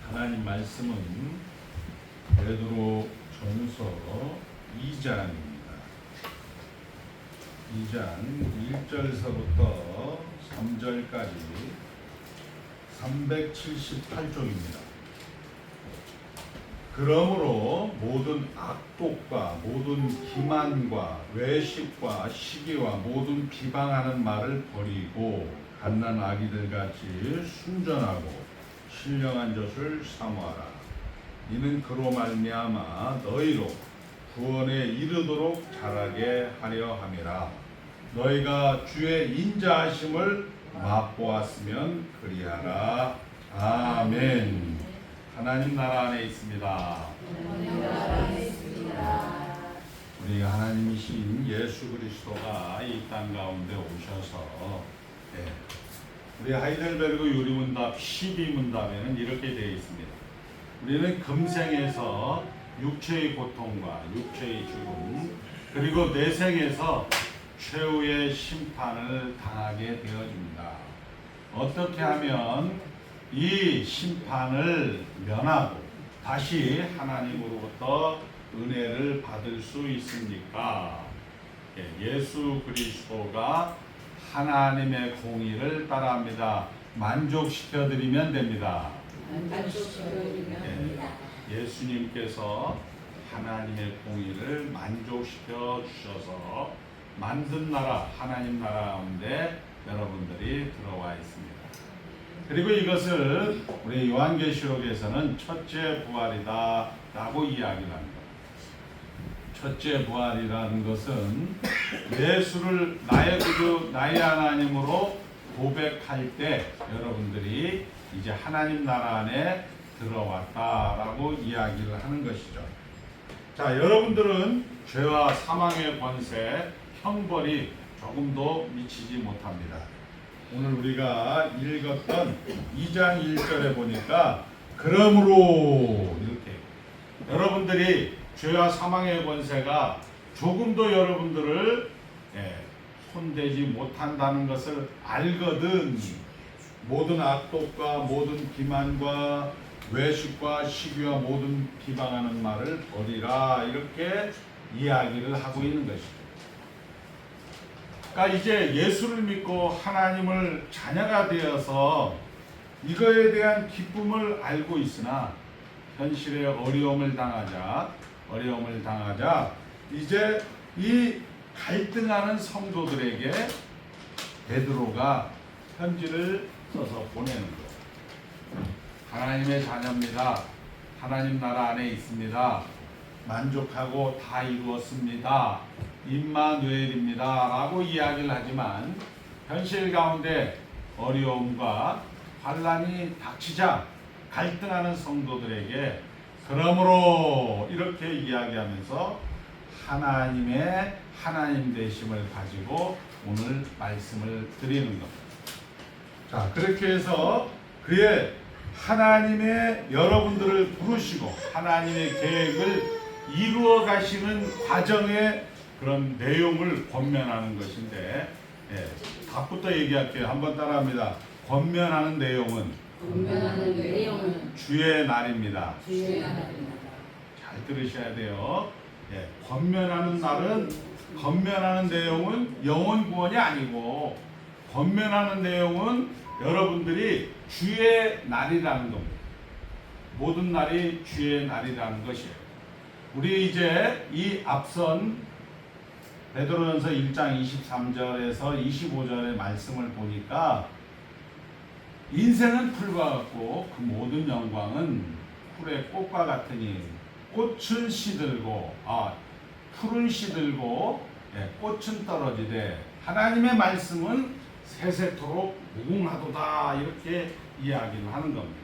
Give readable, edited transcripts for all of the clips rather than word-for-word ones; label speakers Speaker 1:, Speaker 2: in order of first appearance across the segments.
Speaker 1: 하나님 말씀은 베드로 전서 2장입니다. 2장 1절서부터 3절까지 378쪽입니다. 그러므로 모든 악독과 모든 기만과 외식과 시기와 모든 비방하는 말을 버리고 갓난 아기들같이 순전하고 신령한 젖을 사모하라. 이는 그로 말미암아 너희로 구원에 이르도록 자라게 하려 함이라. 너희가 주의 인자하심을 맛보았으면 그리하라. 아멘. 하나님 나라 안에 있습니다. 우리 하나님이신 예수 그리스도가 이 땅 가운데 오셔서 우리 하이델베르그 유리문답 12문답에는 이렇게 되어 있습니다. 우리는 금생에서 육체의 고통과 육체의 죽음 그리고 내생에서 최후의 심판을 당하게 되어집니다. 어떻게 하면 이 심판을 면하고 다시 하나님으로부터 은혜를 받을 수 있습니까? 예수 그리스도가 하나님의 공의를 따라합니다. 만족시켜드리면 됩니다. 예수님께서 하나님의 공의를 만족시켜 주셔서 만든 나라 하나님 나라 가운데 여러분들이 들어와 있습니다. 그리고 이것을 우리 요한계시록에서는 첫째 부활이다 라고 이야기를 합니다. 첫째 부활이라는 것은 예수를 나의 구주 나의 하나님으로 고백할 때 여러분들이 이제 하나님 나라 안에 들어왔다라고 이야기를 하는 것이죠. 자, 여러분들은 죄와 사망의 권세, 형벌이 조금도 미치지 못합니다. 오늘 우리가 읽었던 2장 1절에 보니까 그러므로 이렇게 여러분들이 죄와 사망의 권세가 조금도 여러분들을 손대지 못한다는 것을 알거든 모든 악독과 모든 기만과 외식과 시기와 모든 비방하는 말을 버리라 이렇게 이야기를 하고 있는 것이죠. 그러니까 이제 예수를 믿고 하나님을 자녀가 되어서 이거에 대한 기쁨을 알고 있으나 현실에 어려움을 당하자 이제 이 갈등하는 성도들에게 베드로가 편지를 써서 보내는 거예요. 하나님의 자녀입니다. 하나님 나라 안에 있습니다. 만족하고 다 이루었습니다. 임마누엘입니다. 라고 이야기를 하지만 현실 가운데 어려움과 환란이 닥치자 갈등하는 성도들에게 그러므로 이렇게 이야기하면서 하나님의 하나님 되심을 가지고 오늘 말씀을 드리는 겁니다. 자, 그렇게 해서 그의 하나님의 여러분들을 부르시고 하나님의 계획을 이루어 가시는 과정의 그런 내용을 권면하는 것인데 답부터 얘기할게요. 한번 따라합니다. 권면하는 내용은 주의 날입니다. 잘 들으셔야 돼요. 권면하는 날은 권면하는 내용은 영혼 구원이 아니고 권면하는 내용은 여러분들이 주의 날이라는 겁니다. 모든 날이 주의 날이라는 것이에요. 우리 이제 이 앞선 베드로전서 1장 23절에서 25절의 말씀을 보니까 인생은 풀과 같고 그 모든 영광은 풀의 꽃과 같으니 꽃은 시들고 풀은 시들고 꽃은 떨어지되 하나님의 말씀은 세세토록 무궁하도다 이렇게 이야기를 하는 겁니다.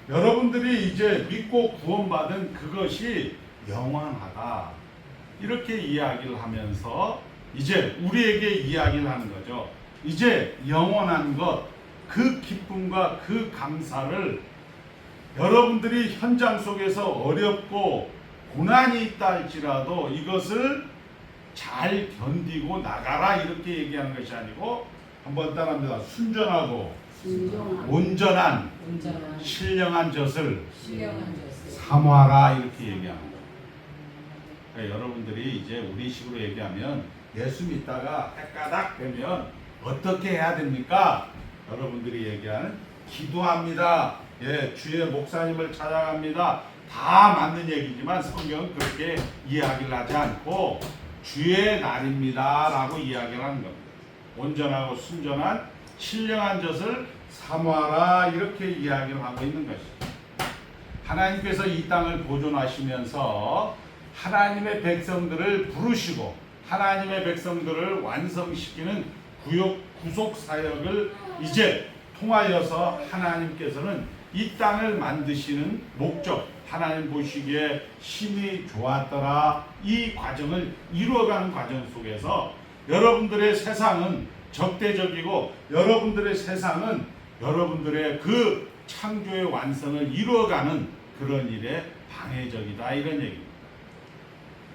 Speaker 1: 여러분들이 이제 믿고 구원받은 그것이 영원하다 이렇게 이야기를 하면서 이제 우리에게 이야기를 하는 거죠. 이제 영원한 것, 그 기쁨과 그 감사를 여러분들이 현장 속에서 어렵고 고난이 있다 할지라도 이것을 잘 견디고 나가라 이렇게 얘기하는 것이 아니고 한번 따라합니다. 순전하고 온전한 신령한 젖을
Speaker 2: 신령한 젖을
Speaker 1: 사모하라 이렇게 얘기합니다. 그러니까 여러분들이 이제 우리식으로 얘기하면 예수 믿다가 해까닥 되면 어떻게 해야 됩니까? 여러분들이 얘기하는 기도합니다. 예, 주의 목사님을 찾아갑니다. 다 맞는 얘기지만 성경은 그렇게 이야기를 하지 않고 주의 날입니다 라고 이야기를 하는 겁니다. 온전하고 순전한 신령한 젖을 사모하라 이렇게 이야기를 하고 있는 것이죠. 하나님께서 이 땅을 보존하시면서 하나님의 백성들을 부르시고 하나님의 백성들을 완성시키는 구속 사역을 이제 통하여서 하나님께서는 이 땅을 만드시는 목적, 하나님 보시기에 힘이 좋았더라 이 과정을 이루어가는 과정 속에서 여러분들의 세상은 적대적이고 여러분들의 세상은 여러분들의 그 창조의 완성을 이루어가는 그런 일에 방해적이다 이런 얘기입니다.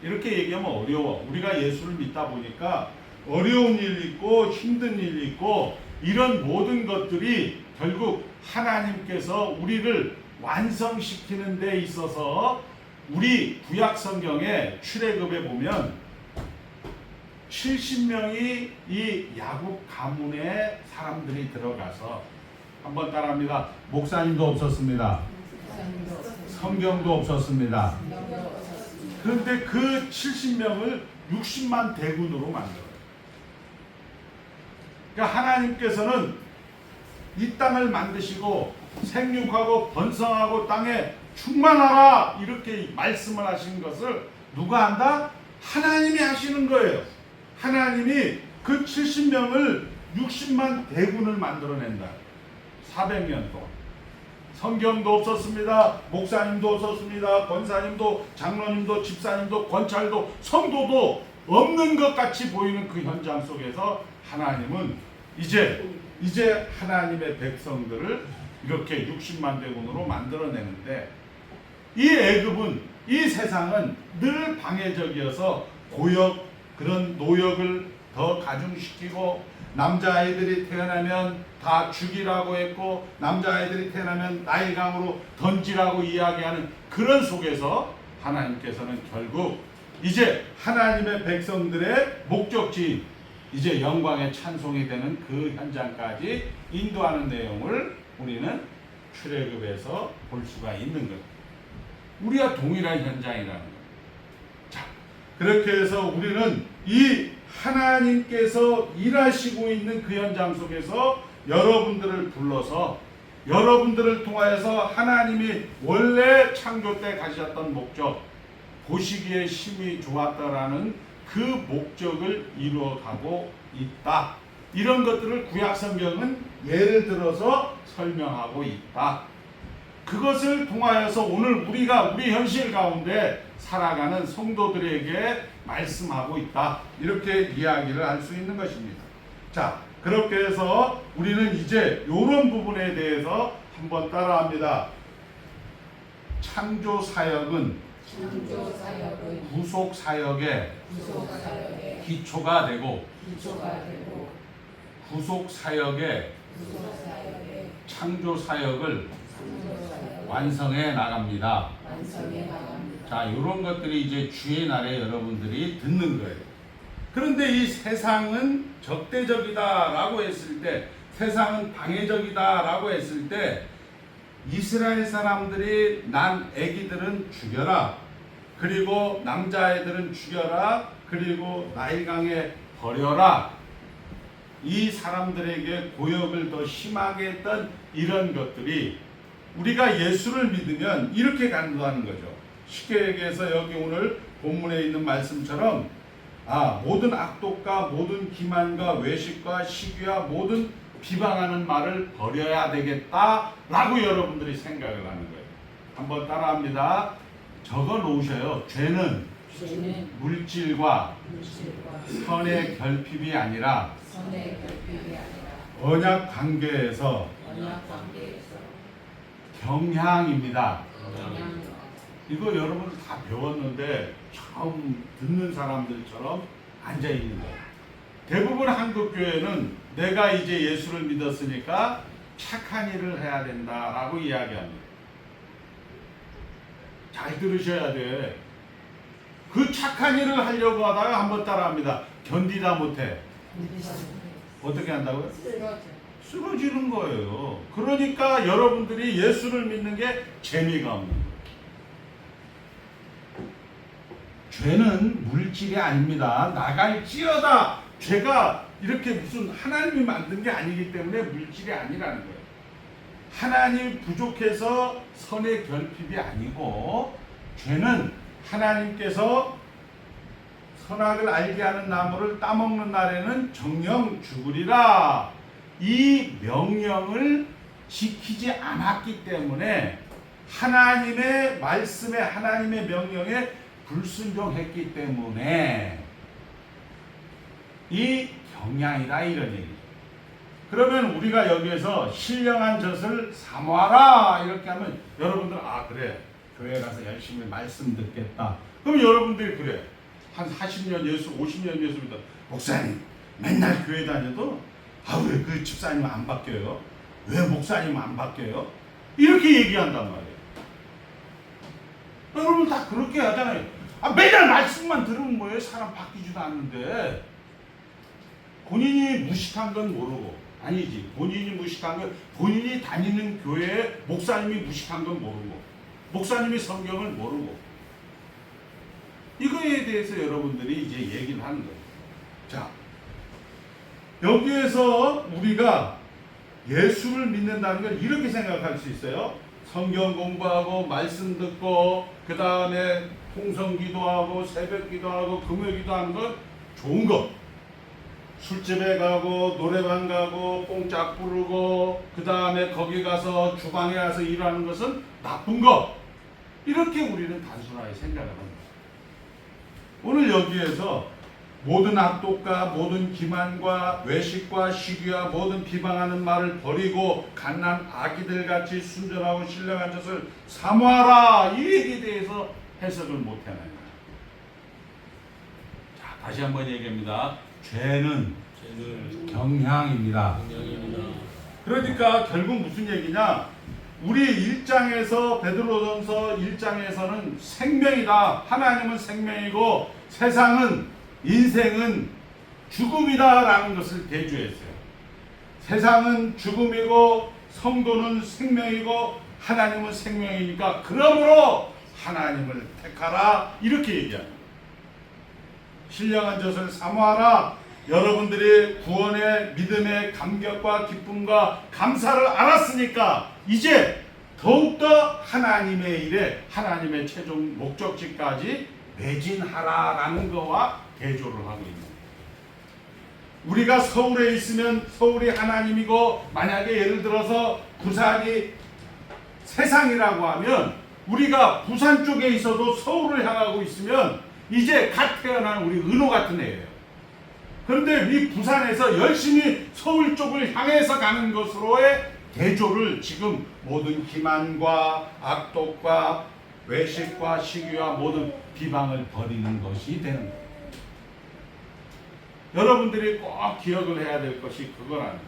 Speaker 1: 이렇게 얘기하면 어려워. 우리가 예수를 믿다 보니까 어려운 일 있고 힘든 일 있고 이런 모든 것들이 결국 하나님께서 우리를 완성시키는 데 있어서 우리 구약 성경의 출애굽에 보면 70명이 이 야곱 가문의 사람들이 들어가서 한번 따라합니다. 목사님도 없었습니다. 성경도 없었습니다. 그런데 그 70명을 60만 대군으로 만들어요. 그러니까 하나님께서는 이 땅을 만드시고 생육하고 번성하고 땅에 충만하라 이렇게 말씀을 하신 것을 누가 한다? 하나님이 하시는 거예요. 하나님이 그 70명을 60만 대군을 만들어낸다. 400년 동안. 성경도 없었습니다. 목사님도 없었습니다. 권사님도 장로님도 집사님도 권찰도 성도도 없는 것 같이 보이는 그 현장 속에서 하나님은 이제 하나님의 백성들을 이렇게 60만 대군으로 만들어내는데 이 애굽은 이 세상은 늘 방해적이어서 고역 그런 노역을 더 가중시키고 남자아이들이 태어나면 다 죽이라고 했고 남자아이들이 태어나면 나일강으로 던지라고 이야기하는 그런 속에서 하나님께서는 결국 이제 하나님의 백성들의 목적지인 이제 영광의 찬송이 되는 그 현장까지 인도하는 내용을 우리는 출애굽에서 볼 수가 있는 것. 우리와 동일한 현장이라는 것. 자, 그렇게 해서 우리는 이 하나님께서 일하시고 있는 그 현장 속에서 여러분들을 불러서 여러분들을 통하여서 하나님이 원래 창조 때 가지셨던 목적, 보시기에 힘이 좋았다라는 그 목적을 이루어가고 있다. 이런 것들을 구약 성경은 예를 들어서 설명하고 있다. 그것을 통하여서 오늘 우리가 우리 현실 가운데 살아가는 성도들에게 말씀하고 있다. 이렇게 이야기를 할 수 있는 것입니다. 자, 그렇게 해서 우리는 이제 이런 부분에 대해서 한번 따라합니다. 창조 사역은 구속 사역의 기초가 되고 구속 사역의 창조 사역을 완성해 나갑니다. 자, 이런 것들이 이제 주의 날에 여러분들이 듣는 거예요. 그런데 이 세상은 적대적이다라고 했을 때, 세상은 방해적이다라고 했을 때, 이스라엘 사람들이 난 애기들은 죽여라. 그리고 남자애들은 죽여라. 그리고 나일강에 버려라. 이 사람들에게 고역을 더 심하게 했던 이런 것들이 우리가 예수를 믿으면 이렇게 간구하는 거죠. 쉽게 얘기해서 여기 오늘 본문에 있는 말씀처럼 모든 악독과 모든 기만과 외식과 시기와 모든 비방하는 말을 버려야 되겠다라고 여러분들이 생각을 하는 거예요. 한번 따라합니다. 적어 놓으셔요. 죄는 물질과 선의 결핍이 아니라 언약 관계에서 경향입니다. 이거 여러분 다 배웠는데 처음 듣는 사람들처럼 앉아 있는 거예요. 대부분 한국 교회는 내가 이제 예수를 믿었으니까 착한 일을 해야 된다라고 이야기합니다. 잘 들으셔야 돼. 그 착한 일을 하려고 하다가 한번 따라합니다. 견디다 못해. 어떻게 한다고요? 쓰러지는 거예요. 그러니까 여러분들이 예수를 믿는 게 재미가 없는 거예요. 죄는 물질이 아닙니다. 나갈지어다. 죄가 이렇게 무슨 하나님이 만든 게 아니기 때문에 물질이 아니라는 거예요. 하나님 부족해서 선의 결핍이 아니고, 죄는 하나님께서 선악을 알게 하는 나무를 따먹는 날에는 정령 죽으리라, 이 명령을 지키지 않았기 때문에 하나님의 말씀에, 하나님의 명령에 불순종했기 때문에 이 경향이다, 이런 얘기죠. 그러면 우리가 여기에서 신령한 젖을 사모하라 이렇게 하면 여러분들 그래, 교회 가서 열심히 말씀 듣겠다. 그럼 여러분들이 그래, 한 40년 예수, 50년 예수 믿다. 목사님 맨날 교회 다녀도 왜 그 집사님 안 바뀌어요? 왜 목사님 안 바뀌어요? 이렇게 얘기한단 말이에요. 여러분 다 그렇게 하잖아요. 맨날 말씀만 들으면 뭐예요? 사람 바뀌지도 않는데. 본인이 무식한 건 모르고, 아니지, 본인이 무식한 건, 본인이 다니는 교회에 목사님이 무식한 건 모르고, 목사님이 성경을 모르고, 이거에 대해서 여러분들이 이제 얘기를 하는 거예요. 자, 여기에서 우리가 예수를 믿는다는 걸 이렇게 생각할 수 있어요. 성경 공부하고 말씀 듣고 그 다음에 홍성 기도하고 새벽 기도하고 금요 기도하는 건 좋은 거. 술집에 가고 노래방 가고 뽕짝 부르고 그 다음에 거기 가서 주방에 가서 일하는 것은 나쁜 거. 이렇게 우리는 단순하게 생각을 합니다. 오늘 여기에서 모든 악독과 모든 기만과 외식과 시기와 모든 비방하는 말을 버리고 갓난 아기들 같이 순전하고 신령한 젖을 사모하라, 이 얘기에 대해서 해석을 못해나요. 자, 다시 한번 얘기합니다. 죄는 경향입니다. 그러니까 결국 무슨 얘기냐, 우리 1장에서 베드로전서 1장에서는 생명이다, 하나님은 생명이고 세상은, 인생은 죽음이다 라는 것을 대조했어요. 세상은 죽음이고 성도는 생명이고 하나님은 생명이니까 그러므로 하나님을 택하라, 이렇게 얘기합니다. 신령한 젖을 사모하라. 여러분들이 구원의 믿음의 감격과 기쁨과 감사를 알았으니까 이제 더욱더 하나님의 일에, 하나님의 최종 목적지까지 매진하라라는 거와 대조를 하고 있는 거예요. 우리가 서울에 있으면 서울이 하나님이고, 만약에 예를 들어서 부산이 세상이라고 하면 우리가 부산 쪽에 있어도 서울을 향하고 있으면 이제 갓 태어난 우리 은호 같은 애예요. 그런데 이 부산에서 열심히 서울 쪽을 향해서 가는 것으로의 대조를 지금 모든 기만과 악독과 외식과 시기와 모든 비방을 버리는 것이 되는 거예요. 여러분들이 꼭 기억을 해야 될 것이 그거라는 거예요.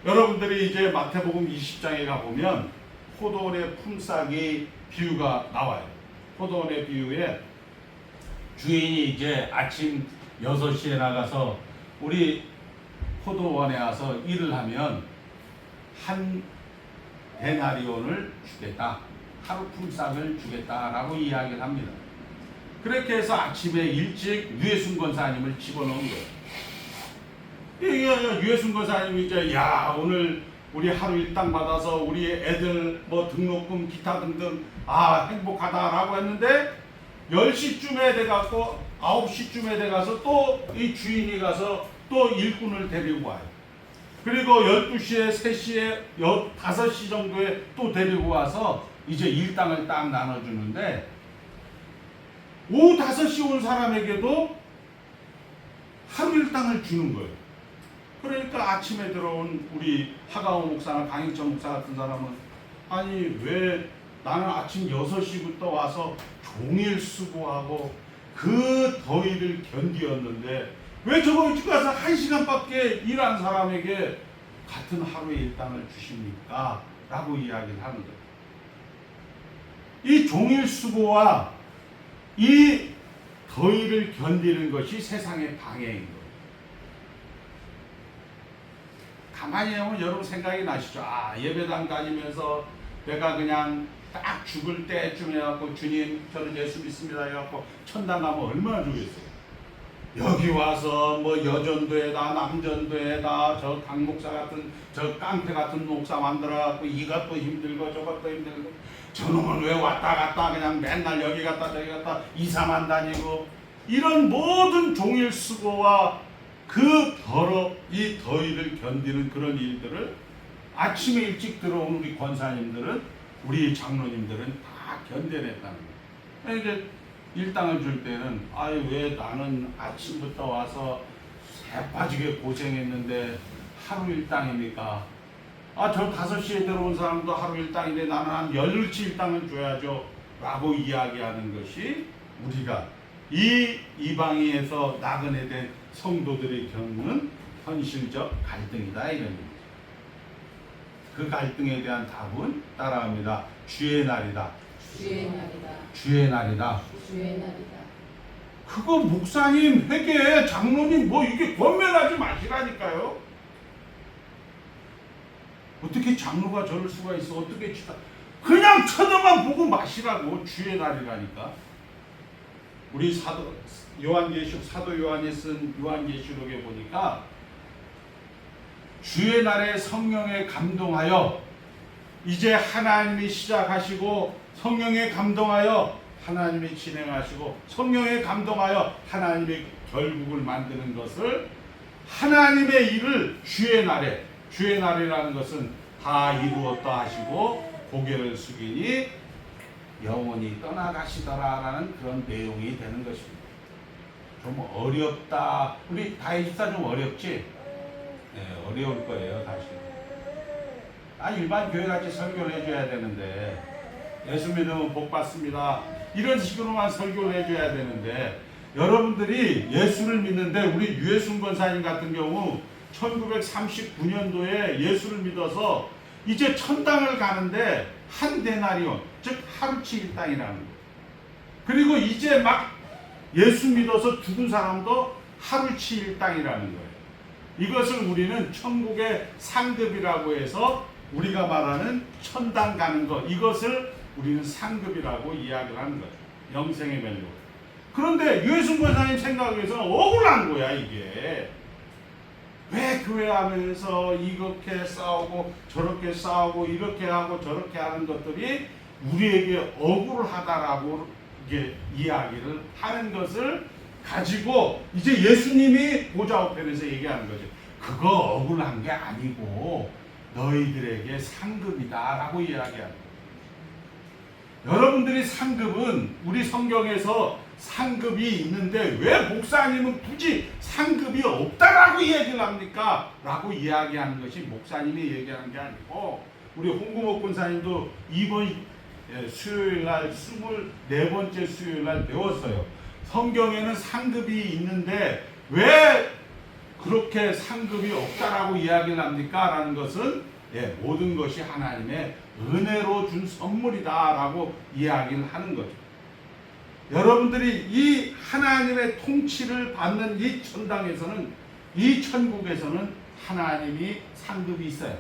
Speaker 1: 여러분들이 이제 마태복음 20장에 가보면 포도원의 품삯이 비유가 나와요. 포도원의 비유에 주인이 이제 아침 6시에 나가서 우리 포도원에 와서 일을 하면 한 데나리온을 주겠다, 하루 품삯을 주겠다라고 이야기를 합니다. 그렇게 해서 아침에 일찍 유해순 권사님을 집어넣은 거예요. 유해순 권사님이 이제 오늘 우리 하루 일당 받아서 우리 애들 뭐 등록금 기타 등등 행복하다라고 했는데 10시쯤에 돼갖고 9시쯤에 돼가서 또 이 주인이 가서 또 일꾼을 데리고 와요. 그리고 12시에 3시에 5시 정도에 또 데리고 와서 이제 일당을 딱 나눠주는데, 오후 5시 온 사람에게도 하루 일당을 주는 거예요. 그러니까 아침에 들어온 우리 하가오 목사나 강익천 목사 같은 사람은 아니 왜 나는 아침 6시부터 와서 종일 수고하고 그 더위를 견디었는데 왜 저거 일찍 가서 1시간밖에 일한 사람에게 같은 하루의 일당을 주십니까? 라고 이야기를 하는 거예요. 이 종일 수고와 이 더위를 견디는 것이 세상의 방해인 거예요. 가만히 보면 여러분 생각이 나시죠? 아, 예배당 다니면서 내가 그냥 딱 죽을 때쯤 해갖고 주님 저는 예수 믿습니다 해갖고 천당 가면 얼마나 좋겠어요. 여기 와서 뭐 여전도에다 남전도에다 저 강목사 같은 저 깡패 같은 목사 만들어갖고 이것도 힘들고 저것도 힘들고 저놈은 왜 왔다 갔다 그냥 맨날 여기 갔다 저기 갔다 이사만 다니고 이런 모든 종일 수고와 그 이 더위를 견디는 그런 일들을 아침에 일찍 들어온 우리 권사님들은 우리 장로님들은 다 견뎌냈다는 거예요. 이제 일당을 줄 때는 아유 왜 나는 아침부터 와서 새빠지게 고생했는데 하루 일당입니까? 아 저 5시에 들어온 사람도 하루 일당인데 나는 한 열흘치 일당을 줘야죠 라고 이야기하는 것이 우리가 이 이방인에서 나그네 된 성도들이 겪는 현실적 갈등이다 이런 얘기죠. 그 갈등에 대한 답은 따라합니다. 주의 날이다.
Speaker 2: 주의 날이다.
Speaker 1: 주의 날이다.
Speaker 2: 주의 날이다.
Speaker 1: 그거 목사님, 회계, 장로님 뭐 이게 권면하지 마시라니까요. 어떻게 장로가 저럴 수가 있어? 어떻게 치다? 그냥 쳐다만 보고 마시라고. 주의 날이라니까. 우리 사도 요한이 쓴 요한계시록에 보니까 주의 날에 성령에 감동하여 이제 하나님이 시작하시고 성령에 감동하여 하나님이 진행하시고 성령에 감동하여 하나님의 결국을 만드는 것을 하나님의 일을 주의 날이라는 것은 다 이루었다 하시고 고개를 숙이니 영원히 떠나가시더라라는 그런 내용이 되는 것입니다. 좀 어렵다. 우리 다혜 집사 좀 어렵지? 네, 어려울 거예요, 다시. 일반 교회같이 설교를 해줘야 되는데, 예수 믿으면 복 받습니다. 이런 식으로만 설교를 해줘야 되는데, 여러분들이 예수를 믿는데, 우리 유해순 권사님 같은 경우, 1939년도에 예수를 믿어서, 이제 천당을 가는데, 한 데나리온, 즉, 하루치 일당이라는 거예요. 그리고 이제 막 예수 믿어서 죽은 사람도 하루치 일당이라는 거예요. 이것을 우리는 천국의 상급이라고 해서 우리가 말하는 천당 가는 것, 이것을 우리는 상급이라고 이야기를 하는 거죠. 영생의 멜로. 그런데 유해순 권사님 생각에서는 억울한 거야, 이게. 왜 교회 안에서 이렇게 싸우고 저렇게 싸우고 이렇게 하고 저렇게 하는 것들이 우리에게 억울하다라고 이게 이야기를 하는 것을 가지고 이제 예수님이 보좌 우편에서 얘기하는 거죠. 그거 억울한 게 아니고 너희들에게 상급이다라고 이야기하는 거예요. 여러분들이 상급은 우리 성경에서 상급이 있는데 왜 목사님은 굳이 상급이 없다라고 얘기를 합니까? 라고 이야기하는 것이 목사님이 얘기하는 게 아니고 우리 홍구목 권사님도 이번 수요일날 24번째 수요일날 배웠어요. 성경에는 상급이 있는데 왜 그렇게 상급이 없다라고 이야기를 합니까? 라는 것은 모든 것이 하나님의 은혜로 준 선물이다라고 이야기를 하는 거죠. 여러분들이 이 하나님의 통치를 받는 이 천당에서는, 이 천국에서는 하나님이 상급이 있어요.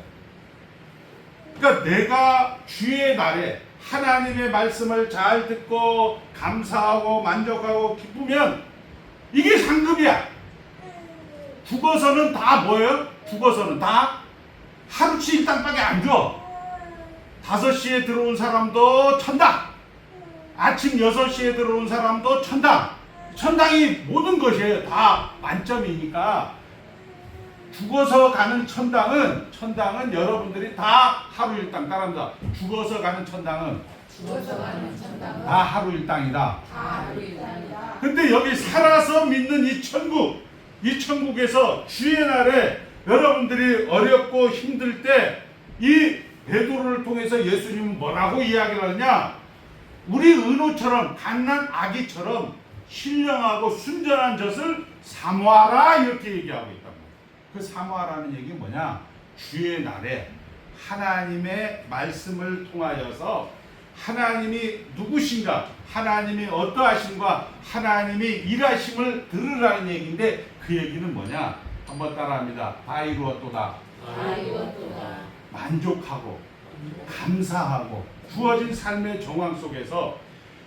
Speaker 1: 그러니까 내가 주의 날에 하나님의 말씀을 잘 듣고 감사하고 만족하고 기쁘면 이게 상급이야. 죽어서는 다 뭐예요? 죽어서는 다 하루치 일당밖에 안 줘. 5시에 들어온 사람도 천당, 아침 6시에 들어온 사람도 천당. 천당이 모든 것이에요. 다 만점이니까 죽어서 가는 천당은 여러분들이 다 하루 일당. 따라합니다. 죽어서 가는 천당은 다 하루 일당이다. 근데 여기 살아서 믿는 이 천국에서 주의 날에 여러분들이 어렵고 힘들 때 이 베드로를 통해서 예수님은 뭐라고 이야기를 하느냐? 우리 은호처럼 갓난 아기처럼 신령하고 순전한 젖을 사모하라 이렇게 얘기하고 있단 말이에요. 그 사모하라는 얘기 뭐냐? 주의 날에 하나님의 말씀을 통하여서 하나님이 누구신가, 하나님이 어떠하신가, 하나님이 일하심을 들으라는 얘기인데 그 얘기는 뭐냐? 한번 따라합니다. 다 이루었도다.
Speaker 2: 다 이루었도다.
Speaker 1: 만족하고 감사하고 주어진 삶의 정황 속에서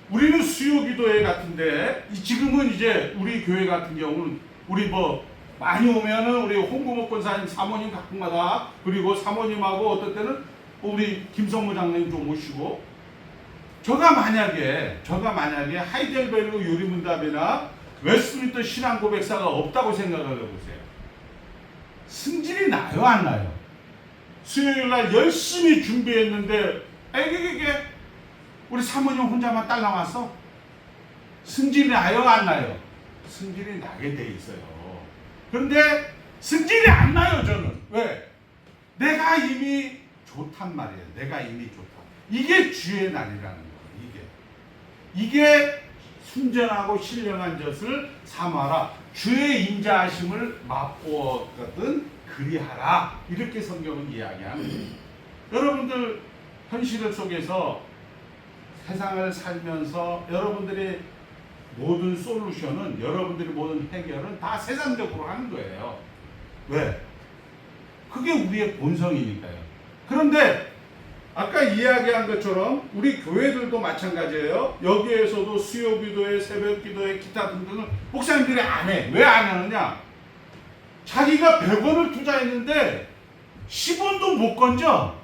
Speaker 1: 우리는 수요기도회 같은데 지금은 이제 우리 교회 같은 경우는 우리 뭐 많이 오면은 우리 홍구목 권사님 사모님 가끔마다 그리고 사모님하고 어떨 때는 우리 김성무 장로님 좀 오시고 저가 만약에 하이델베르그 요리문답이나 웨스트민스터 신앙고백사가 없다고 생각을 해보세요. 승질이 나요 안 나요? 수요일날 열심히 준비했는데 에게게게 우리 사모님 혼자만 딸 나왔어? 승질이 나요 안 나요? 승질이 나게 돼 있어요. 그런데 승질이 안 나요 저는. 왜? 내가 이미 좋단 말이에요. 내가 이미 좋다. 이게 주의 날이라는 거예요. 이게 순전하고 신령한 젖을 삼아라. 주의 인자하심을 맛보았거든 그리하라. 이렇게 성경은 이야기합니다. 여러분들 현실 속에서 세상을 살면서 여러분들의 모든 솔루션은, 여러분들의 모든 해결은 다 세상적으로 하는 거예요. 왜? 그게 우리의 본성이니까요. 그런데 아까 이야기한 것처럼 우리 교회들도 마찬가지예요. 여기에서도 수요기도회, 새벽기도회, 기타 등등을 목사님들이 안 해. 왜 안 하느냐? 자기가 100원을 투자했는데 10원도 못 건져.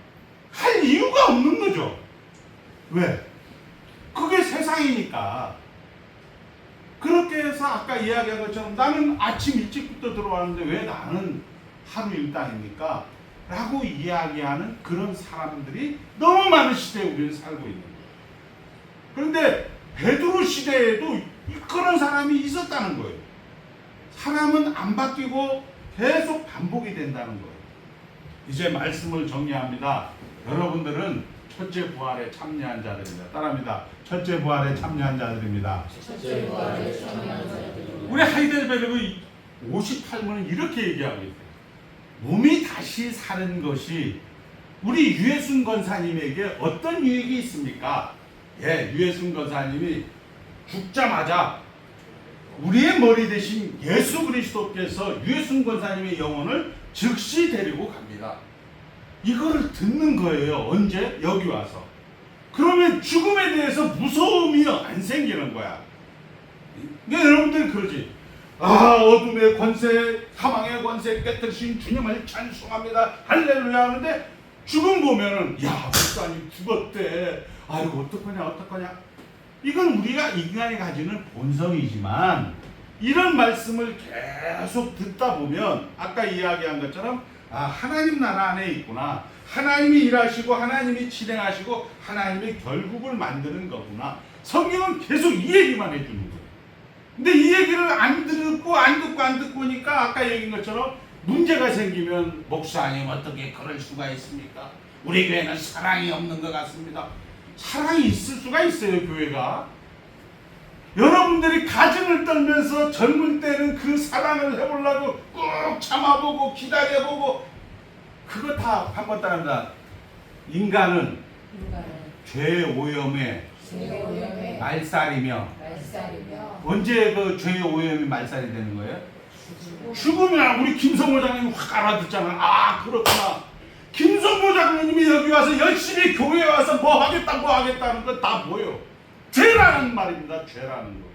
Speaker 1: 할 이유가 없는 거죠. 왜? 그게 세상이니까. 그렇게 해서 아까 이야기한 것처럼 나는 아침 일찍부터 들어왔는데 왜 나는 하루 일당입니까? 라고 이야기하는 그런 사람들이 너무 많은 시대에 우리는 살고 있는 거예요. 그런데 베드로 시대에도 그런 사람이 있었다는 거예요. 사람은 안 바뀌고 계속 반복이 된다는 거예요. 이제 말씀을 정리합니다. 여러분들은 첫째 부활에 참여한 자들입니다. 따라합니다. 첫째 부활에 참여한 자들입니다.
Speaker 2: 첫째 부활에 참여한 자들입니다.
Speaker 1: 우리 하이델베르그 58문은 이렇게 얘기하고 있어요. 몸이 다시 사는 것이 우리 유해순 권사님에게 어떤 유익이 있습니까? 예, 유해순 권사님이 죽자마자 우리의 머리 대신 예수 그리스도께서 유해순 권사님의 영혼을 즉시 데리고 갑니다. 이거를 듣는 거예요. 언제? 여기 와서. 그러면 죽음에 대해서 무서움이 안 생기는 거야. 그러니까 여러분들이 그러지. 아, 어둠의 권세, 사망의 권세 깨뜨리신 주님을 찬송합니다. 할렐루야 하는데 죽음 보면은 야, 목사님 죽었대. 아이고 어떡하냐. 이건 우리가 인간이 가지는 본성이지만 이런 말씀을 계속 듣다 보면 아까 이야기한 것처럼 아, 하나님 나라 안에 있구나. 하나님이 일하시고 하나님이 진행하시고 하나님이 결국을 만드는 거구나. 성경은 계속 이 얘기만 해주는 거예요. 근데 이 얘기를 안 듣고니까 아까 얘기한 것처럼 문제가 생기면 목사님 어떻게 그럴 수가 있습니까? 우리 교회는 사랑이 없는 것 같습니다. 사랑이 있을 수가 있어요, 교회가. 여러분들이 가슴을 떨면서 젊을 때는 그 사랑을 해보려고 꾹 참아보고 기다려보고 그거 다 한번 따라합니다. 인간은 죄의 오염에 말살이며 언제 그 죄의 오염이 말살이 되는 거예요? 죽으면 우리 김성모 장로님 확 알아듣잖아. 아, 그렇구나. 김성모 장로님이 여기 와서 열심히 교회에 와서 뭐 하겠다는 건 다 뭐예요? 죄라는 말입니다. 죄라는 거예요.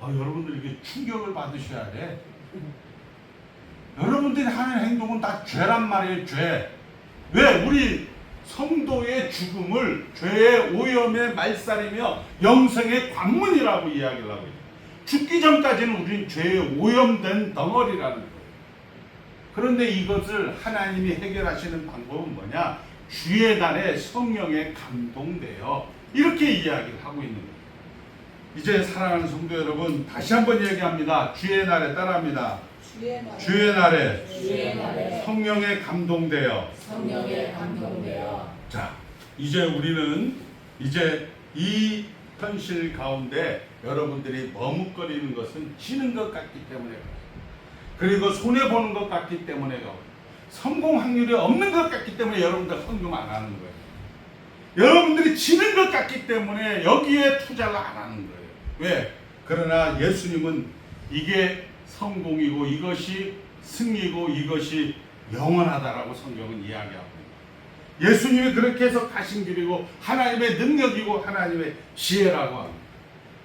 Speaker 1: 아, 여러분들 이게 충격을 받으셔야 돼. 여러분들이 하는 행동은 다 죄란 말이에요. 죄. 왜? 우리 성도의 죽음을 죄의 오염의 말살이며 영생의 관문이라고 이야기를 하고 있어요. 죽기 전까지는 우리는 죄의 오염된 덩어리라는 거예요. 그런데 이것을 하나님이 해결하시는 방법은 뭐냐? 주의 날에 성령에 감동되어 이렇게 이야기를 하고 있는 거예요. 이제 사랑하는 성도 여러분, 다시 한번 얘기합니다. 주의 날에 따라합니다. 주의 날에 성령에 감동되어. 자, 이제 우리는 이제 이 현실 가운데 여러분들이 머뭇거리는 것은 지는 것 같기 때문에 그리고 손해보는 것 같기 때문에 성공 확률이 없는 것 같기 때문에 여러분들 헌금 안 하는 거예요. 여러분들이 지는 것 같기 때문에 여기에 투자를 안 하는 거예요. 왜? 그러나 예수님은 이게 성공이고 이것이 승리고 이것이 영원하다라고 성경은 이야기하고 있습니다. 예수님이 그렇게 해서 가신 길이고 하나님의 능력이고 하나님의 지혜라고 합니다.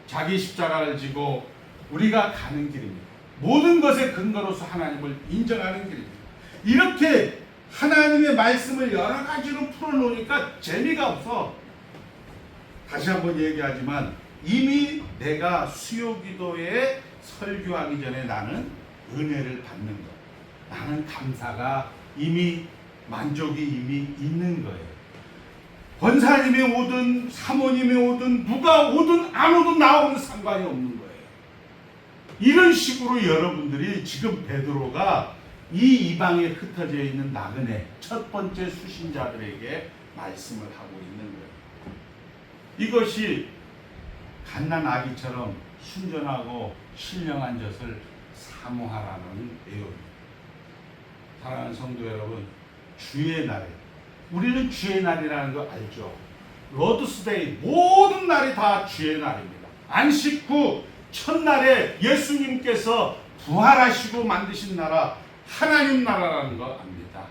Speaker 1: 자기 십자가를 지고 우리가 가는 길입니다. 모든 것의 근거로서 하나님을 인정하는 길입니다. 이렇게 하나님의 말씀을 여러 가지로 풀어놓으니까 재미가 없어. 다시 한번 얘기하지만 이미 내가 수요기도에 설교하기 전에 나는 은혜를 받는 것, 나는 감사가 이미 만족이 이미 있는 거예요. 권사님이 오든 사모님이 오든 누가 오든 안 오든 나오는 상관이 없는 거예요. 이런 식으로 여러분들이 지금 베드로가 이 이방에 흩어져 있는 나그네 첫 번째 수신자들에게 말씀을 하고 있는 거예요. 이것이 갓난 아기처럼 순전하고 신령한 젖을 사모하라는 내용입니다. 사랑하는 성도 여러분, 주의 날에 우리는 주의 날이라는 거 알죠? 로드스데이 모든 날이 다 주의 날입니다. 안식 후 첫날에 예수님께서 부활하시고 만드신 나라 하나님 나라라는 거 압니다.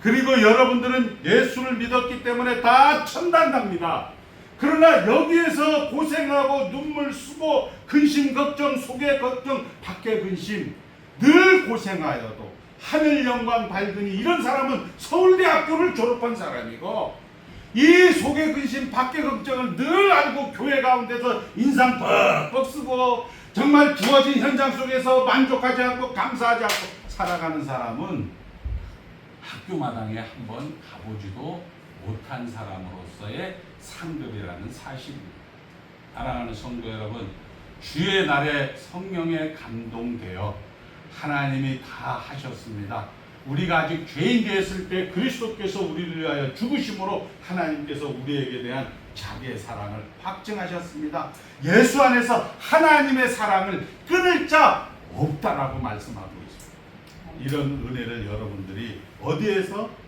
Speaker 1: 그리고 여러분들은 예수를 믿었기 때문에 다 천당 갑니다. 그러나 여기에서 고생하고 눈물 쓰고 근심 걱정 속에 걱정 밖에 근심 늘 고생하여도 하늘 영광 밝으니 이런 사람은 서울대학교를 졸업한 사람이고 이 속에 근심 밖에 걱정을 늘 알고 교회 가운데서 인상 뻑뻑 쓰고 정말 주어진 현장 속에서 만족하지 않고 감사하지 않고 살아가는 사람은 학교 마당에 한번 가보지도 못한 사람으로서의 상급이라는 사실입니다. 사랑하는 성도 여러분, 주의 날에 성령에 감동되어 하나님이 다 하셨습니다. 우리가 아직 죄인 되었을 때 그리스도께서 우리를 위하여 죽으심으로 하나님께서 우리에게 대한 자기의 사랑을 확증하셨습니다. 예수 안에서 하나님의 사랑을 끊을 자 없다라고 말씀하고 있습니다. 이런 은혜를 여러분들이 어디에서?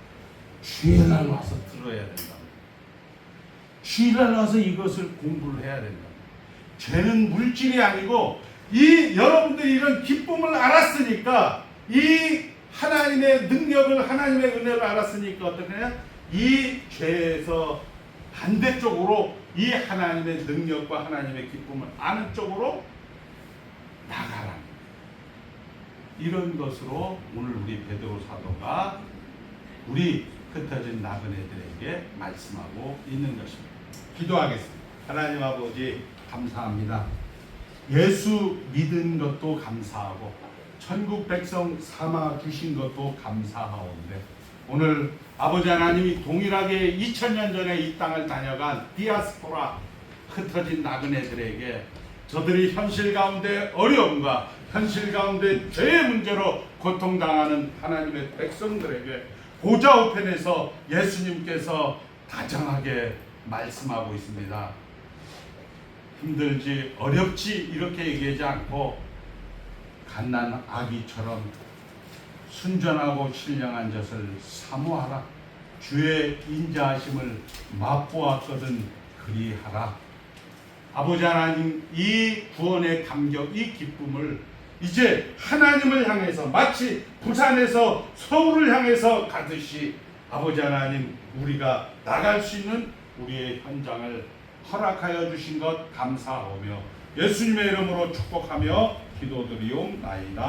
Speaker 1: 주일날 와서 들어야 된다. 주일날 와서 이것을 공부를 해야 된다. 죄는 물질이 아니고 이 여러분들이 이런 기쁨을 알았으니까 이 하나님의 능력을 하나님의 은혜를 알았으니까 어떻게 해야? 이 죄에서 반대쪽으로 이 하나님의 능력과 하나님의 기쁨을 아는 쪽으로 나가라. 이런 것으로 오늘 우리 베드로 사도가 우리 흩어진 나그네들에게 말씀하고 있는 것입니다. 기도하겠습니다. 하나님 아버지 감사합니다. 예수 믿은 것도 감사하고 천국 백성 삼아 주신 것도 감사하오는데 오늘 아버지 하나님이 동일하게 2000년 전에 이 땅을 다녀간 디아스포라 흩어진 나그네들에게 저들이 현실 가운데 어려움과 현실 가운데 죄의 문제로 고통당하는 하나님의 백성들에게 보좌 우편에서 예수님께서 다정하게 말씀하고 있습니다. 힘들지 어렵지 이렇게 얘기하지 않고 갓난 아기처럼 순전하고 신령한 젖을 사모하라. 주의 인자하심을 맛보았거든 그리하라. 아버지 하나님, 이 구원의 감격, 이 기쁨을 이제 하나님을 향해서 마치 부산에서 서울을 향해서 가듯이 아버지 하나님 우리가 나갈 수 있는 우리의 현장을 허락하여 주신 것 감사하며 예수님의 이름으로 축복하며 기도드리옵나이다.